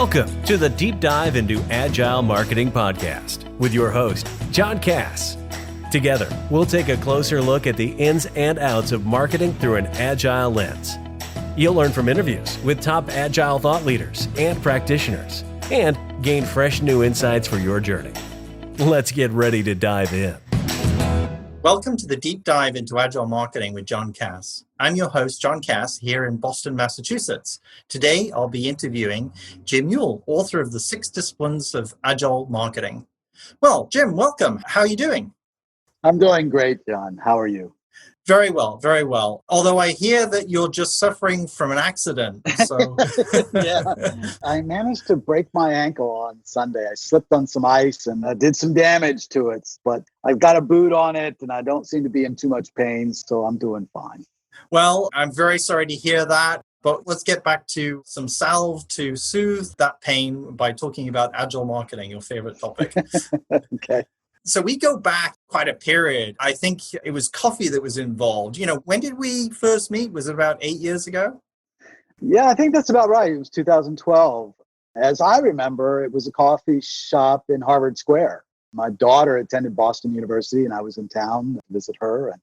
Welcome to the Deep Dive into Agile Marketing podcast with your host, John Cass. Together, we'll take a closer look at the ins and outs of marketing through an agile lens. You'll learn from interviews with top agile thought leaders and practitioners and gain fresh new insights for your journey. Let's get ready to dive in. Welcome to the Deep Dive into Agile Marketing with John Cass. I'm your host, John Cass, here in Boston, Massachusetts. Today, I'll be interviewing Jim Ewel, author of the 6 Disciplines of Agile Marketing. Well, Jim, welcome. How are you doing? I'm doing great, John. How are you? Very well, very well. Although I hear that you're just suffering from an accident. So Yeah, I managed to break my ankle on Sunday. I slipped on some ice and did some damage to it, but I've got a boot on it and I don't seem to be in too much pain, so I'm doing fine. Well, I'm very sorry to hear that. But let's get back to some salve to soothe that pain by talking about agile marketing, your favorite topic. Okay. So we go back quite a period. I think it was coffee that was involved. When did we first meet? Was it about 8 years ago? Yeah, I think that's about right. It was 2012. As I remember, it was a coffee shop in Harvard Square. My daughter attended Boston University and I was in town to visit her.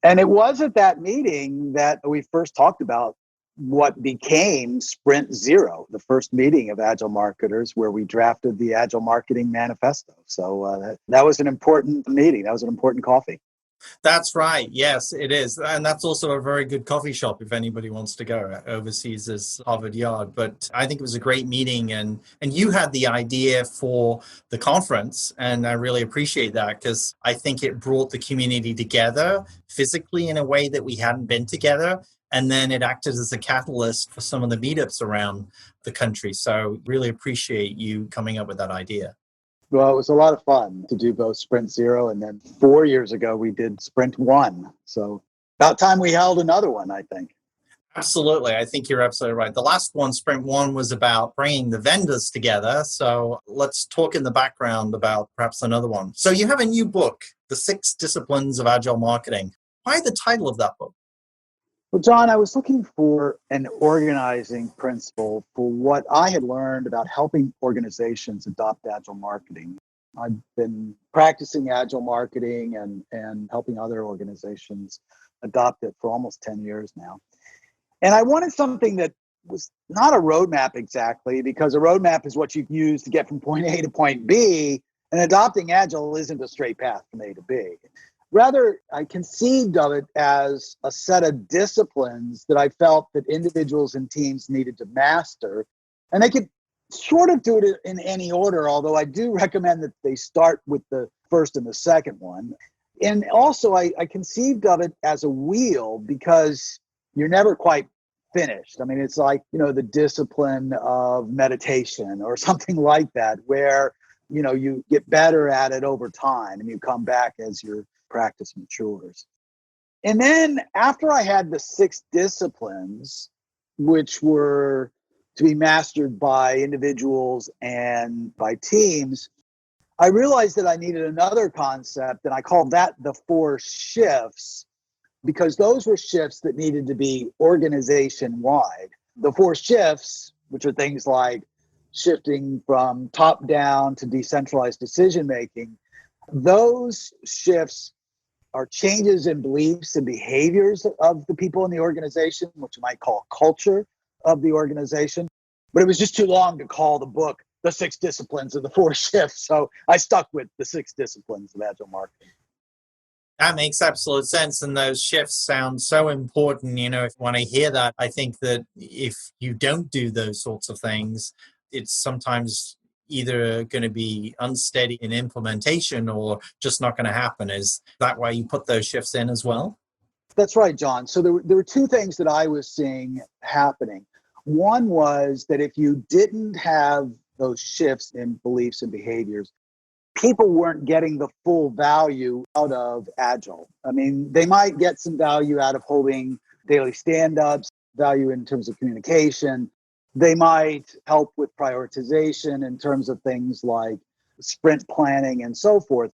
And it was at that meeting that we first talked about what became Sprint Zero, the first meeting of Agile marketers where we drafted the Agile Marketing Manifesto. So that was an important meeting. That was an important coffee. That's right. Yes, it is. And that's also a very good coffee shop if anybody wants to go. Overseas is Harvard Yard. But I think it was a great meeting. And you had the idea for the conference. And I really appreciate that because I think it brought the community together physically in a way that we hadn't been together. And then it acted as a catalyst for some of the meetups around the country. So really appreciate you coming up with that idea. Well, it was a lot of fun to do both Sprint Zero and then 4 years ago we did Sprint One. So about time we held another one, I think. Absolutely. I think you're absolutely right. The last one, Sprint One, was about bringing the vendors together. So let's talk in the background about perhaps another one. So you have a new book, The 6 Disciplines of Agile Marketing. Why the title of that book? Well, John, I was looking for an organizing principle for what I had learned about helping organizations adopt Agile marketing. I've been practicing Agile marketing and helping other organizations adopt it for almost 10 years now. And I wanted something that was not a roadmap exactly, because a roadmap is what you use to get from point A to point B, and adopting Agile isn't a straight path from A to B. Rather, I conceived of it as a set of disciplines that I felt that individuals and teams needed to master. And they could sort of do it in any order, although I do recommend that they start with the first and the second one. And also, I conceived of it as a wheel because you're never quite finished. I mean, it's like, the discipline of meditation or something like that, where, you get better at it over time and you come back as your practice matures. And then after I had the 6 disciplines, which were to be mastered by individuals and by teams, I realized that I needed another concept, and I called that the 4 shifts, because those were shifts that needed to be organization-wide. The 4 shifts, which are things like shifting from top-down to decentralized decision-making, those shifts are changes in beliefs and behaviors of the people in the organization, which you might call culture of the organization. But it was just too long to call the book The 6 Disciplines of the 4 Shifts. So I stuck with the 6 Disciplines of Agile Marketing. That makes absolute sense. And those shifts sound so important. When I hear that, I think that if you don't do those sorts of things, it's sometimes either going to be unsteady in implementation or just not going to happen. Is that why you put those shifts in as well? That's right, John. So there were 2 things that I was seeing happening. One was that if you didn't have those shifts in beliefs and behaviors, people weren't getting the full value out of Agile. I mean, they might get some value out of holding daily stand-ups, value in terms of communication. They might help with prioritization in terms of things like sprint planning and so forth.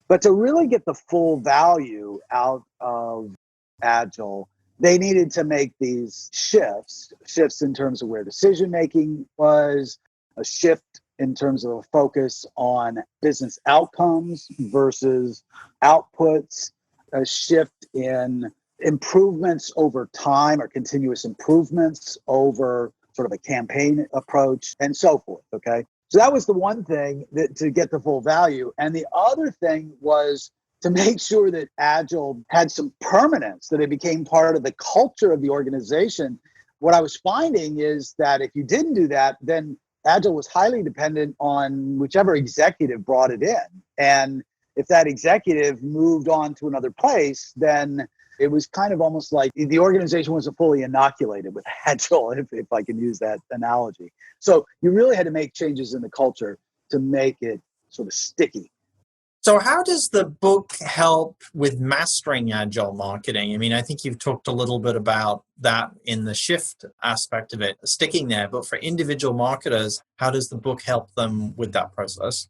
But to really get the full value out of Agile, they needed to make these shifts in terms of where decision-making was, a shift in terms of a focus on business outcomes versus outputs, a shift in improvements over time or continuous improvements over sort of a campaign approach and so forth. Okay. So that was the one thing that to get the full value. And the other thing was to make sure that Agile had some permanence, that it became part of the culture of the organization. What I was finding is that if you didn't do that, then Agile was highly dependent on whichever executive brought it in. And if that executive moved on to another place, then it was kind of almost like the organization wasn't fully inoculated with Agile, if I can use that analogy. So you really had to make changes in the culture to make it sort of sticky. So how does the book help with mastering agile marketing? I mean, I think you've talked a little bit about that in the shift aspect of it, sticking there. But for individual marketers, how does the book help them with that process?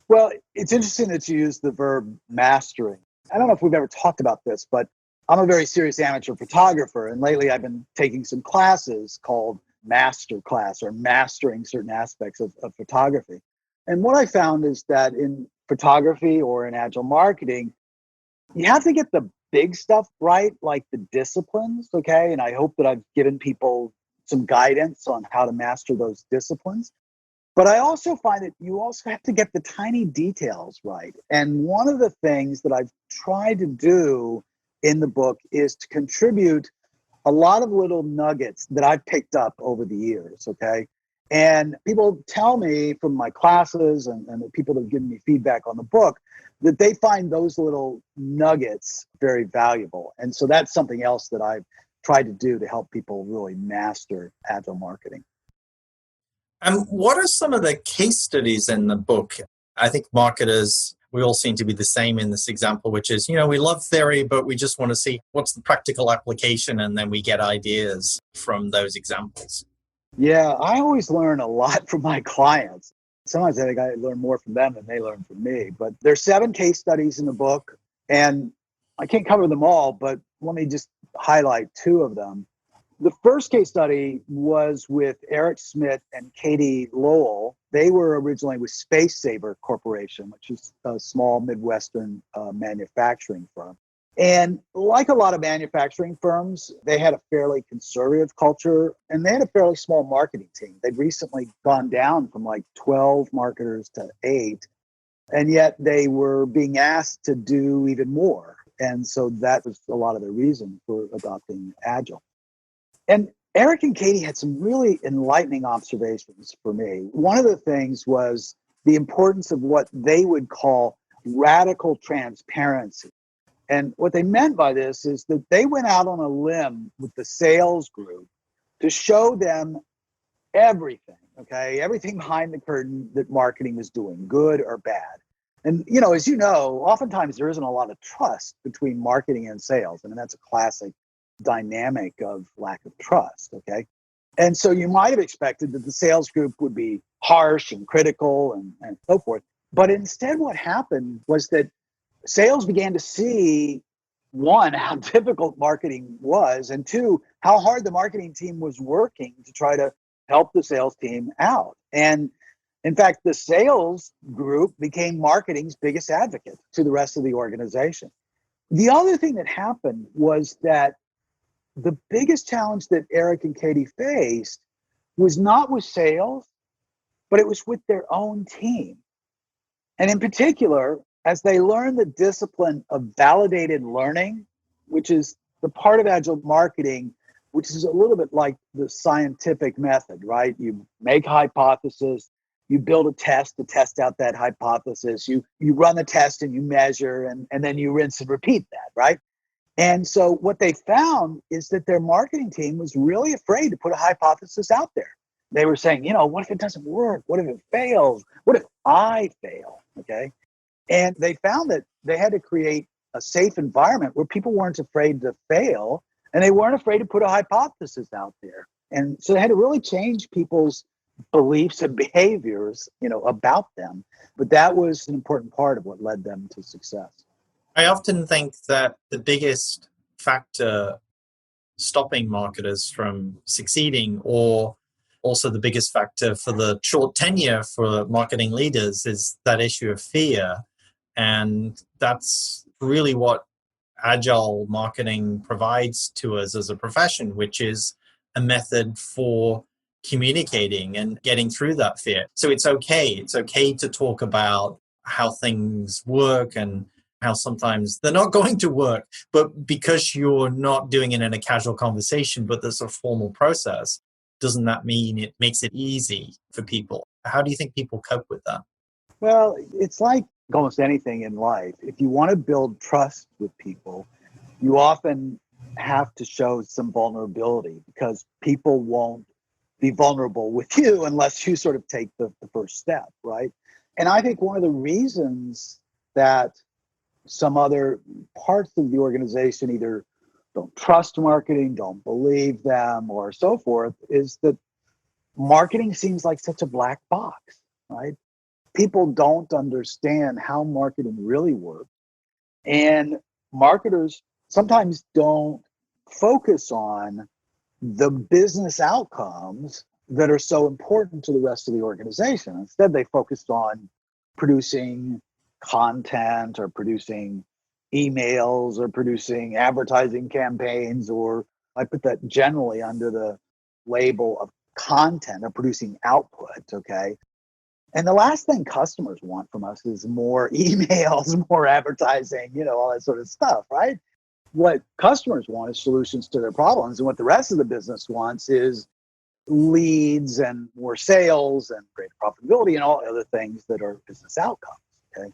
Well, it's interesting that you use the verb mastering. I don't know if we've ever talked about this, but I'm a very serious amateur photographer. And lately I've been taking some classes called master class or mastering certain aspects of photography. And what I found is that in photography or in agile marketing, you have to get the big stuff right, like the disciplines. Okay. And I hope that I've given people some guidance on how to master those disciplines. But I also find that you also have to get the tiny details right. And one of the things that I've tried to do in the book is to contribute a lot of little nuggets that I've picked up over the years, okay? And people tell me from my classes and the people that have given me feedback on the book that they find those little nuggets very valuable. And so that's something else that I've tried to do to help people really master agile marketing. And what are some of the case studies in the book? I think marketers, we all seem to be the same in this example, which is, we love theory, but we just want to see what's the practical application, and then we get ideas from those examples. Yeah, I always learn a lot from my clients. Sometimes I think I learn more from them than they learn from me. But there's 7 case studies in the book, and I can't cover them all, but let me just highlight 2 of them. The first case study was with Eric Smith and Katie Lowell. They were originally with Space Saver Corporation, which is a small Midwestern manufacturing firm. And like a lot of manufacturing firms, they had a fairly conservative culture and they had a fairly small marketing team. They'd recently gone down from like 12 marketers to 8, and yet they were being asked to do even more. And so that was a lot of the reason for adopting Agile. And Eric and Katie had some really enlightening observations for me. One of the things was the importance of what they would call radical transparency. And what they meant by this is that they went out on a limb with the sales group to show them everything, okay? Everything behind the curtain that marketing was doing, good or bad. And, as you know, oftentimes there isn't a lot of trust between marketing and sales. I mean, that's a classic dynamic of lack of trust, okay? And so you might have expected that the sales group would be harsh and critical and so forth. But instead what happened was that sales began to see, 1, how difficult marketing was, and 2, how hard the marketing team was working to try to help the sales team out. And in fact, the sales group became marketing's biggest advocate to the rest of the organization. The other thing that happened was that the biggest challenge that Eric and Katie faced was not with sales, but it was with their own team. And in particular, as they learned the discipline of validated learning, which is the part of agile marketing, which is a little bit like the scientific method, right? You make a hypothesis, you build a test to test out that hypothesis, you run the test and you measure, and then you rinse and repeat that, right? And so what they found is that their marketing team was really afraid to put a hypothesis out there. They were saying, what if it doesn't work? What if it fails? What if I fail? Okay. And they found that they had to create a safe environment where people weren't afraid to fail and they weren't afraid to put a hypothesis out there. And so they had to really change people's beliefs and behaviors, about them. But that was an important part of what led them to success. I often think that the biggest factor stopping marketers from succeeding or also the biggest factor for the short tenure for marketing leaders is that issue of fear. And that's really what agile marketing provides to us as a profession, which is a method for communicating and getting through that fear. So it's okay. It's okay to talk about how things work and how sometimes they're not going to work. But because you're not doing it in a casual conversation, but there's a formal process, doesn't that mean it makes it easy for people? How do you think people cope with that? Well, it's like almost anything in life. If you want to build trust with people, you often have to show some vulnerability because people won't be vulnerable with you unless you sort of take the first step, right? And I think one of the reasons that some other parts of the organization either don't trust marketing, don't believe them, or so forth, is that marketing seems like such a black box, right? People don't understand how marketing really works. And marketers sometimes don't focus on the business outcomes that are so important to the rest of the organization. Instead, they focused on producing content or producing emails or producing advertising campaigns, or I put that generally under the label of content or producing output, okay? And the last thing customers want from us is more emails, more advertising, all that sort of stuff, right? What customers want is solutions to their problems. And what the rest of the business wants is leads and more sales and greater profitability and all other things that are business outcomes, okay?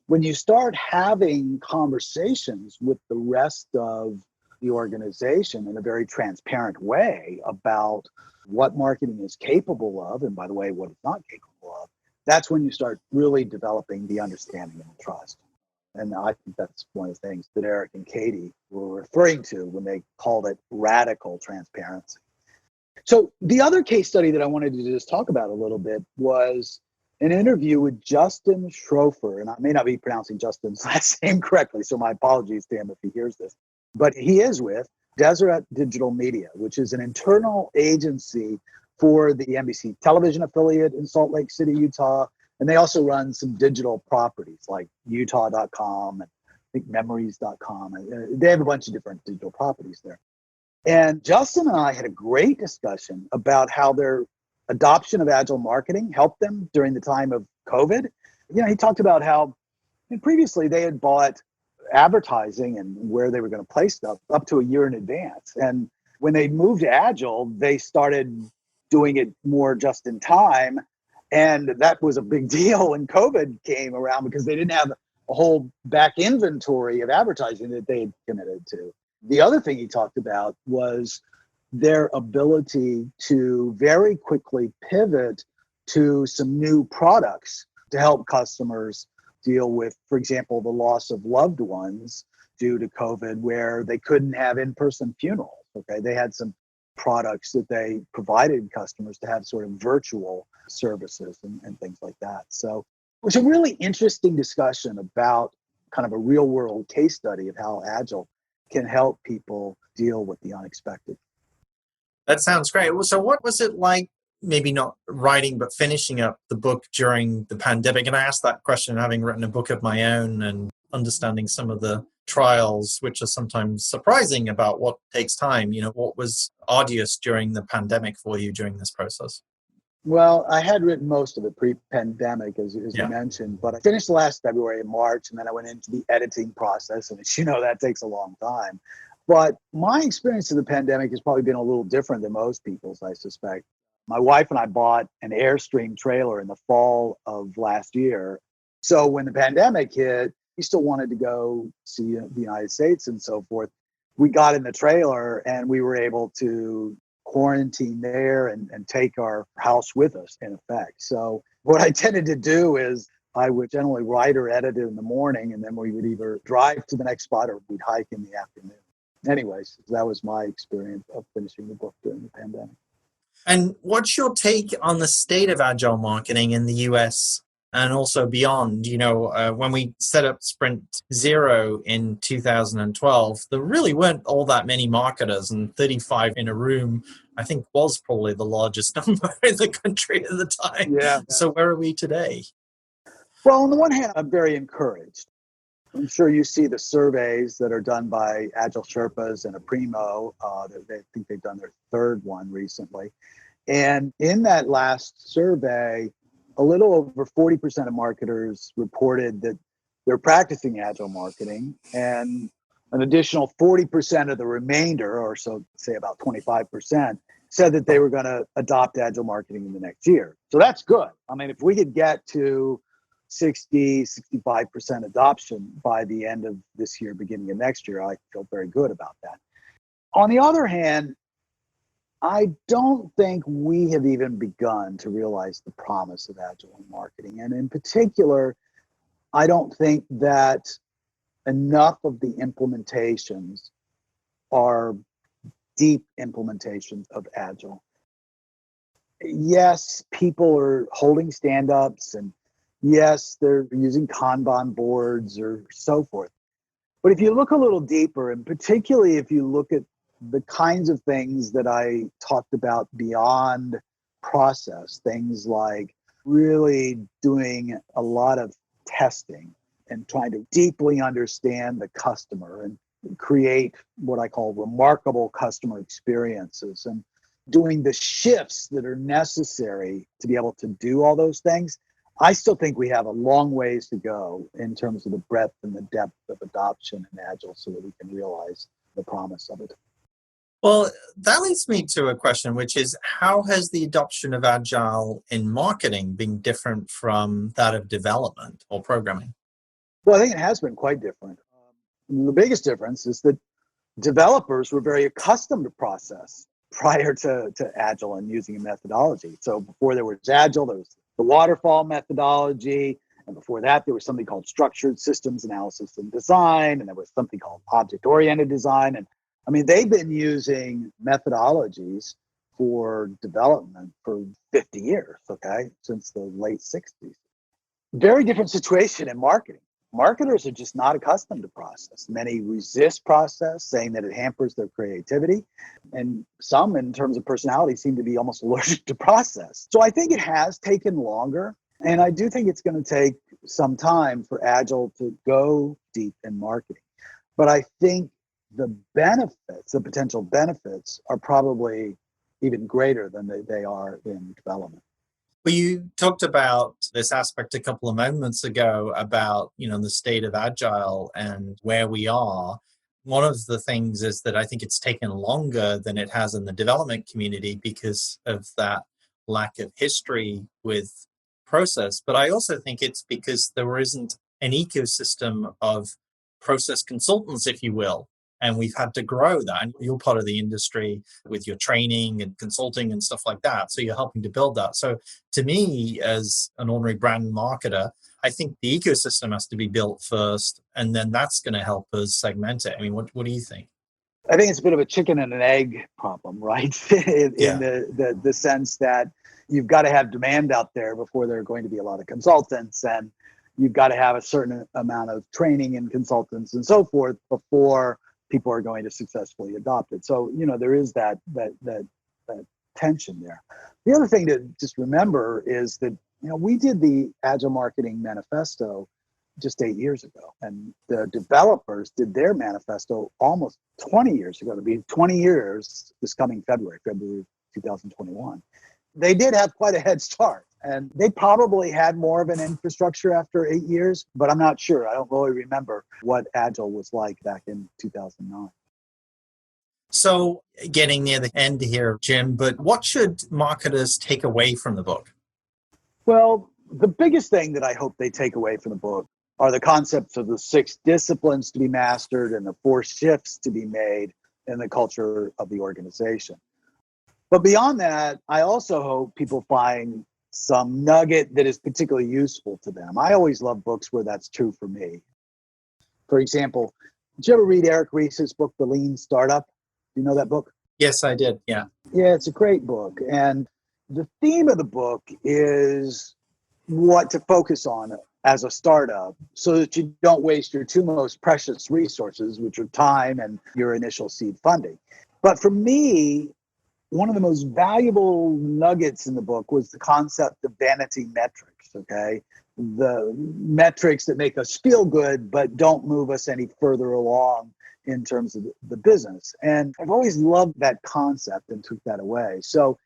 When you start having conversations with the rest of the organization in a very transparent way about what marketing is capable of, and by the way, what it's not capable of, that's when you start really developing the understanding and the trust. And I think that's one of the things that Eric and Katie were referring to when they called it radical transparency. So the other case study that I wanted to just talk about a little bit was an interview with Justin Schrofer, and I may not be pronouncing Justin's last name correctly, so my apologies to him if he hears this, but he is with Deseret Digital Media, which is an internal agency for the NBC television affiliate in Salt Lake City, Utah. And they also run some digital properties like utah.com and I think memories.com. They have a bunch of different digital properties there. And Justin and I had a great discussion about how their adoption of agile marketing helped them during the time of COVID. He talked about how previously they had bought advertising and where they were going to place stuff up to a year in advance. And when they moved to agile, they started doing it more just in time. And that was a big deal when COVID came around because they didn't have a whole back inventory of advertising that they had committed to. The other thing he talked about was their ability to very quickly pivot to some new products to help customers deal with, for example, the loss of loved ones due to COVID, where they couldn't have in-person funerals. Okay, they had some products that they provided customers to have sort of virtual services and things like that. So it was a really interesting discussion about kind of a real world case study of how Agile can help people deal with the unexpected. That sounds great. So what was it like, maybe not writing, but finishing up the book during the pandemic? And I asked that question having written a book of my own and understanding some of the trials, which are sometimes surprising about what takes time. What was arduous during the pandemic for you during this process? Well, I had written most of it pre-pandemic, as you mentioned, but I finished last February and March, and then I went into the editing process. And as you know, that takes a long time. But my experience of the pandemic has probably been a little different than most people's, I suspect. My wife and I bought an Airstream trailer in the fall of last year. So when the pandemic hit, we still wanted to go see the United States and so forth. We got in the trailer and we were able to quarantine there and take our house with us, in effect. So what I tended to do is I would generally write or edit it in the morning, and then we would either drive to the next spot or we'd hike in the afternoon. Anyways, that was my experience of finishing the book during the pandemic. And what's your take on the state of agile marketing in the US and also beyond. When we set up Sprint Zero in 2012, there really weren't all that many marketers, and 35 in a room, I think, was probably the largest number in the country at the time. Yeah. So where are we today? Well, on the one hand, I'm very encouraged. I'm sure you see the surveys that are done by Agile Sherpas and Aprimo. They think they've done their third one recently. And in that last survey, a little over 40% of marketers reported that they're practicing Agile marketing, and an additional 40% of the remainder, or so say about 25%, said that they were going to adopt Agile marketing in the next year. So that's good. I mean, if we could get to 65% adoption by the end of this year, beginning of next year, I feel very good about that. On the other hand, I don't think we have even begun to realize the promise of Agile marketing. And in particular, I don't think that enough of the implementations are deep implementations of Agile. Yes, people are holding stand-ups, and yes, they're using Kanban boards or so forth. But if you look a little deeper, and particularly if you look at the kinds of things that I talked about beyond process, things like really doing a lot of testing and trying to deeply understand the customer and create what I call remarkable customer experiences, and doing the shifts that are necessary to be able to do all those things, I still think we have a long ways to go in terms of the breadth and the depth of adoption in Agile so that we can realize the promise of it. Well, that leads me to a question, which is, how has the adoption of Agile in marketing been different from that of development or programming? Well, I think it has been quite different. The biggest difference is that developers were very accustomed to process prior to Agile and using a methodology. So before there was Agile, there was the waterfall methodology. And before that, there was something called structured systems analysis and design. And there was something called object-oriented design. And I mean, they've been using methodologies for development for 50 years, okay, since the late 60s. Very different situation in marketing. Marketers are just not accustomed to process. Many resist process, saying that it hampers their creativity. And some, in terms of personality, seem to be almost allergic to process. So I think it has taken longer. And I do think it's going to take some time for Agile to go deep in marketing. But I think the benefits, the potential benefits, are probably even greater than they are in development. Well, you talked about this aspect a couple of moments ago about, the state of Agile and where we are. One of the things is that I think it's taken longer than it has in the development community because of that lack of history with process. But I also think it's because there isn't an ecosystem of process consultants, if you will. And we've had to grow that. And you're part of the industry with your training and consulting and stuff like that. So you're helping to build that. So to me, as an ordinary brand marketer, I think the ecosystem has to be built first, and then that's going to help us segment it. I mean, what do you think? I think it's a bit of a chicken and an egg problem, right? in Yeah. the sense that you've got to have demand out there before there are going to be a lot of consultants, and you've got to have a certain amount of training in consultants and so forth before people are going to successfully adopt it. So, there is that tension there. The other thing to just remember is that, we did the Agile Marketing Manifesto just 8 years ago, and the developers did their manifesto almost 20 years ago. It'll be 20 years this coming February 2021. They did have quite a head start, and they probably had more of an infrastructure after 8 years, but I'm not sure. I don't really remember what Agile was like back in 2009. So getting near the end here, Jim, but what should marketers take away from the book? Well, the biggest thing that I hope they take away from the book are the concepts of the 6 disciplines to be mastered and the 4 shifts to be made in the culture of the organization. But beyond that, I also hope people find some nugget that is particularly useful to them. I always love books where that's true for me. For example, did you ever read Eric Ries's book, The Lean Startup? Do you know that book? Yes, I did. Yeah. Yeah, it's a great book. And the theme of the book is what to focus on as a startup so that you don't waste your two most precious resources, which are time and your initial seed funding. But for me, one of the most valuable nuggets in the book was the concept of vanity metrics, okay? The metrics that make us feel good, but don't move us any further along in terms of the business. And I've always loved that concept and took that away. So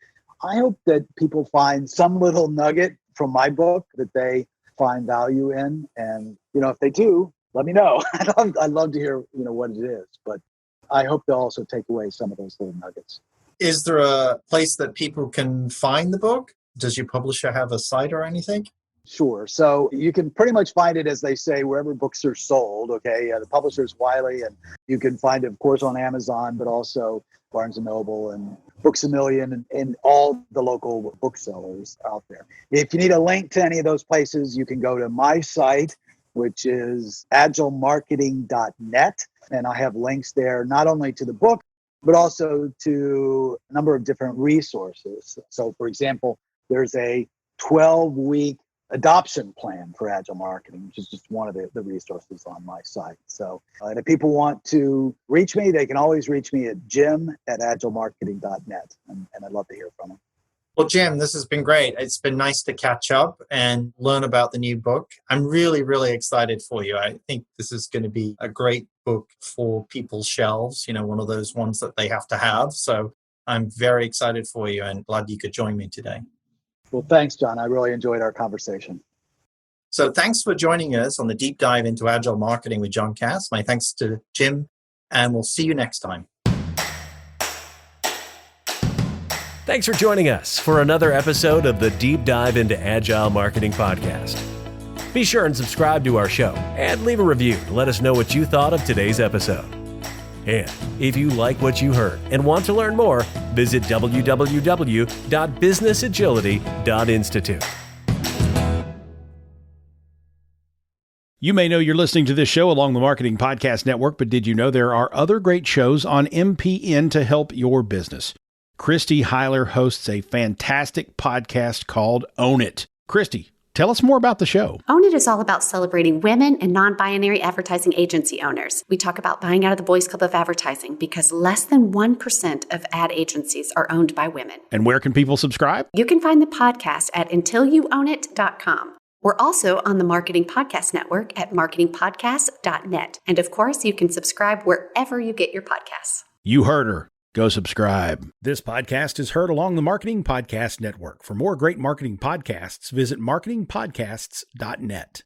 I hope that people find some little nugget from my book that they find value in. And, if they do, let me know. I'd love to hear, what it is. But I hope they'll also take away some of those little nuggets. Is there a place that people can find the book? Does your publisher have a site or anything? Sure. So you can pretty much find it, as they say, wherever books are sold. Okay. The publisher is Wiley, and you can find it, of course, on Amazon, but also Barnes & Noble and Books A Million and all the local booksellers out there. If you need a link to any of those places, you can go to my site, which is agilemarketing.net. And I have links there, not only to the book, but also to a number of different resources. So, for example, there's a 12-week adoption plan for Agile Marketing, which is just one of the resources on my site. So and if people want to reach me, they can always reach me at jim@agilemarketing.net. And I'd love to hear from them. Well, Jim, this has been great. It's been nice to catch up and learn about the new book. I'm really, really excited for you. I think this is going to be a great book for people's shelves, one of those ones that they have to have. So I'm very excited for you and glad you could join me today. Well, thanks, John. I really enjoyed our conversation. So thanks for joining us on the deep dive into Agile Marketing with John Cass. My thanks to Jim, and we'll see you next time. Thanks for joining us for another episode of the Deep Dive into Agile Marketing podcast. Be sure and subscribe to our show and leave a review to let us know what you thought of today's episode. And if you like what you heard and want to learn more, visit www.businessagility.institute. You may know you're listening to this show along the Marketing Podcast Network, but did you know there are other great shows on MPN to help your business? Christy Heiler hosts a fantastic podcast called Own It. Christy, tell us more about the show. Own It is all about celebrating women and non-binary advertising agency owners. We talk about buying out of the Boys Club of Advertising because less than 1% of ad agencies are owned by women. And where can people subscribe? You can find the podcast at untilyouownit.com. We're also on the Marketing Podcast Network at marketingpodcast.net. And of course, you can subscribe wherever you get your podcasts. You heard her. Go subscribe. This podcast is heard along the Marketing Podcast Network. For more great marketing podcasts, visit marketingpodcasts.net.